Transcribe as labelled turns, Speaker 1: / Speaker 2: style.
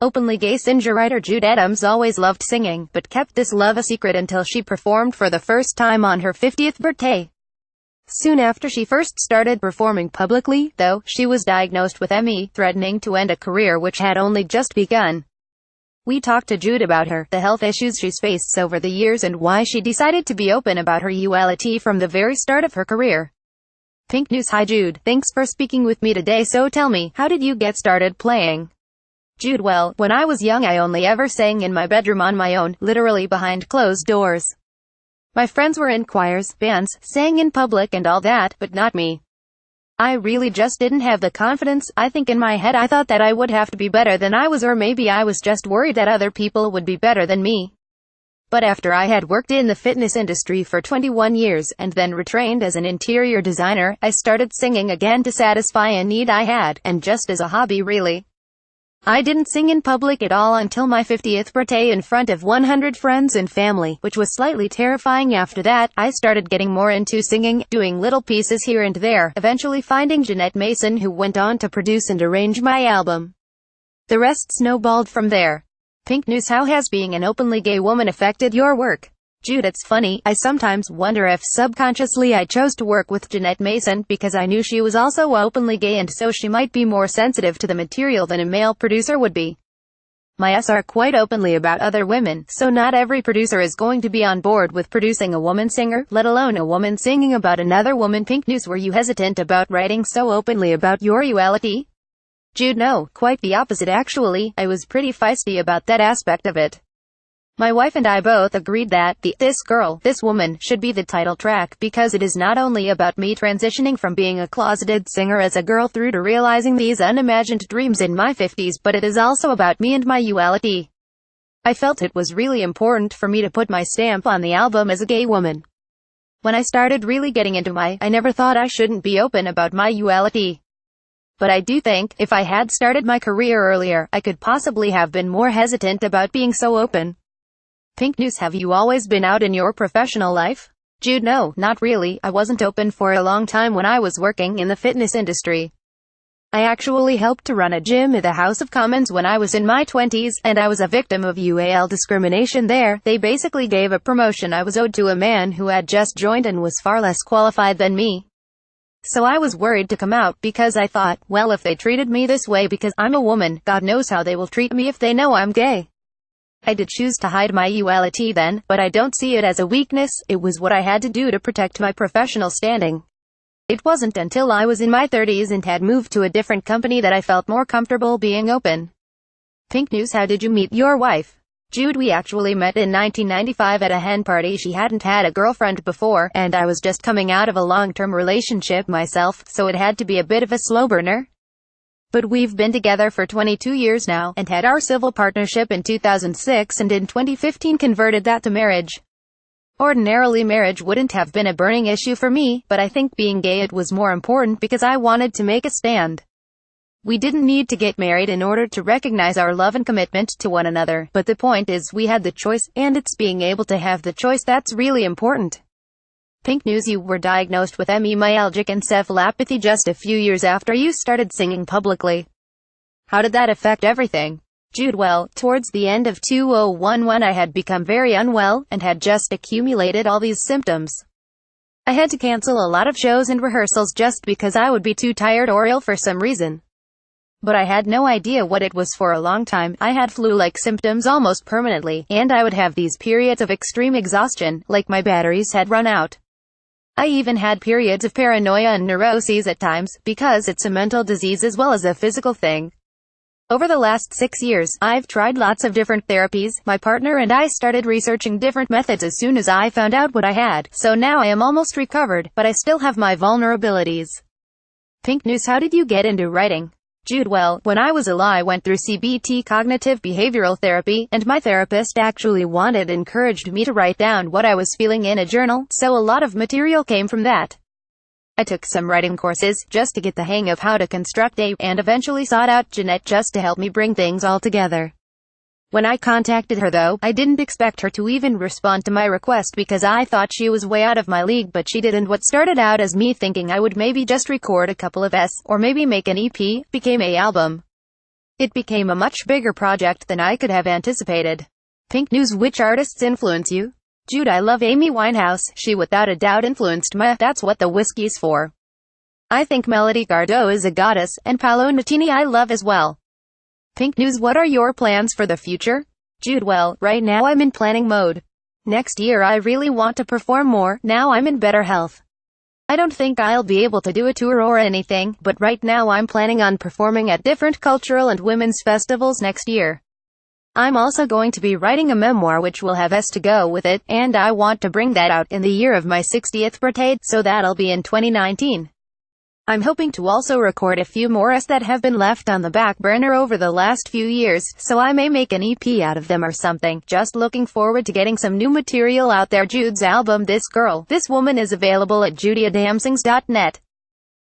Speaker 1: Openly gay singer-writer Jude Adams always loved singing, but kept this love a secret until she performed for the first time on her 50th birthday. Soon after she first started performing publicly, though, she was diagnosed with ME, threatening to end a career which had only just begun. We talked to Jude about her, the health issues she's faced over the years, and why she decided to be open about her uality from the very start of her career. PinkNews Hi Jude, thanks for speaking with me today. So tell me, how did you get started playing? Jude: well, when I was young I only ever sang in my bedroom on my own, literally behind closed doors. My friends were in choirs, bands, sang in public and all that, but not me. I really just didn't have the confidence. I think in my head I thought that I would have to be better than I was, or maybe I was just worried that other people would be better than me. But after I had worked in the fitness industry for 21 years, and then retrained as an interior designer, I started singing again to satisfy a need I had, and just as a hobby really. I didn't sing in public at all until my 50th birthday in front of 100 friends and family, which was slightly terrifying. After that, I started getting more into singing, doing little pieces here and there, eventually finding Jeanette Mason, who went on to produce and arrange my album. The rest snowballed from there. PinkNews: how has being an openly gay woman affected your work? Jude: it's funny, I sometimes wonder if subconsciously I chose to work with Jeanette Mason because I knew she was also openly gay, and so she might be more sensitive to the material than a male producer would be. My us are quite openly about other women, so not every producer is going to be on board with producing a woman singer, let alone a woman singing about another woman. PinkNews: were you hesitant about writing so openly about your uality? Jude: no, quite the opposite actually. I was pretty feisty about that aspect of it. My wife and I both agreed that This Girl, This Woman should be the title track, because it is not only about me transitioning from being a closeted singer as a girl through to realizing these unimagined dreams in my 50s, but it is also about me and my uality. I felt it was really important for me to put my stamp on the album as a gay woman. When I started really getting into I never thought I shouldn't be open about my uality. But I do think, if I had started my career earlier, I could possibly have been more hesitant about being so open. PinkNews: have you always been out in your professional life? Jude: no, not really. I wasn't open for a long time when I was working in the fitness industry. I actually helped to run a gym at the House of Commons when I was in my 20s, and I was a victim of UAL discrimination there. They basically gave a promotion I was owed to a man who had just joined and was far less qualified than me. So I was worried to come out, because I thought, well, if they treated me this way because I'm a woman, God knows how they will treat me if they know I'm gay. I did choose to hide my uality then, but I don't see it as a weakness. It was what I had to do to protect my professional standing. It wasn't until I was in my 30s and had moved to a different company that I felt more comfortable being open. PinkNews: how did you meet your wife? Jude: we actually met in 1995 at a hen party. She hadn't had a girlfriend before, and I was just coming out of a long-term relationship myself, so it had to be a bit of a slow burner. But we've been together for 22 years now, and had our civil partnership in 2006, and in 2015 converted that to marriage. Ordinarily marriage wouldn't have been a burning issue for me, but I think being gay, it was more important because I wanted to make a stand. We didn't need to get married in order to recognize our love and commitment to one another, but the point is we had the choice, and it's being able to have the choice that's really important. PinkNews: you were diagnosed with ME, myalgic encephalopathy, just a few years after you started singing publicly. How did that affect everything? Jude: well, towards the end of 2011 I had become very unwell, and had just accumulated all these symptoms. I had to cancel a lot of shows and rehearsals just because I would be too tired or ill for some reason. But I had no idea what it was. For a long time, I had flu-like symptoms almost permanently, and I would have these periods of extreme exhaustion, like my batteries had run out. I even had periods of paranoia and neuroses at times, because it's a mental disease as well as a physical thing. Over the last 6 years, I've tried lots of different therapies. My partner and I started researching different methods as soon as I found out what I had, so now I am almost recovered, but I still have my vulnerabilities. PinkNews: how did you get into writing? Jude: well, when I was ill I went through CBT, cognitive behavioral therapy, and my therapist actually encouraged me to write down what I was feeling in a journal, so a lot of material came from that. I took some writing courses, just to get the hang of how to construct and eventually sought out Jeanette just to help me bring things all together. When I contacted her though, I didn't expect her to even respond to my request because I thought she was way out of my league, but she didn't. What started out as me thinking I would maybe just record a couple of or maybe make an EP, became an album. It became a much bigger project than I could have anticipated. Pink News: which artists influence you? Jude: I love Amy Winehouse. She without a doubt influenced me. That's what the whiskey's for. I think Melody Gardot is a goddess, and Paolo Nutini I love as well. Pink News: what are your plans for the future? Jude: well, right now I'm in planning mode. Next year I really want to perform more, now I'm in better health. I don't think I'll be able to do a tour or anything, but right now I'm planning on performing at different cultural and women's festivals next year. I'm also going to be writing a memoir which will have to go with it, and I want to bring that out in the year of my 60th birthday, so that'll be in 2019. I'm hoping to also record a few more that have been left on the back burner over the last few years, so I may make an EP out of them or something. Just looking forward to getting some new material out there. Jude's album This Girl, This Woman is available at judeadamsings.net.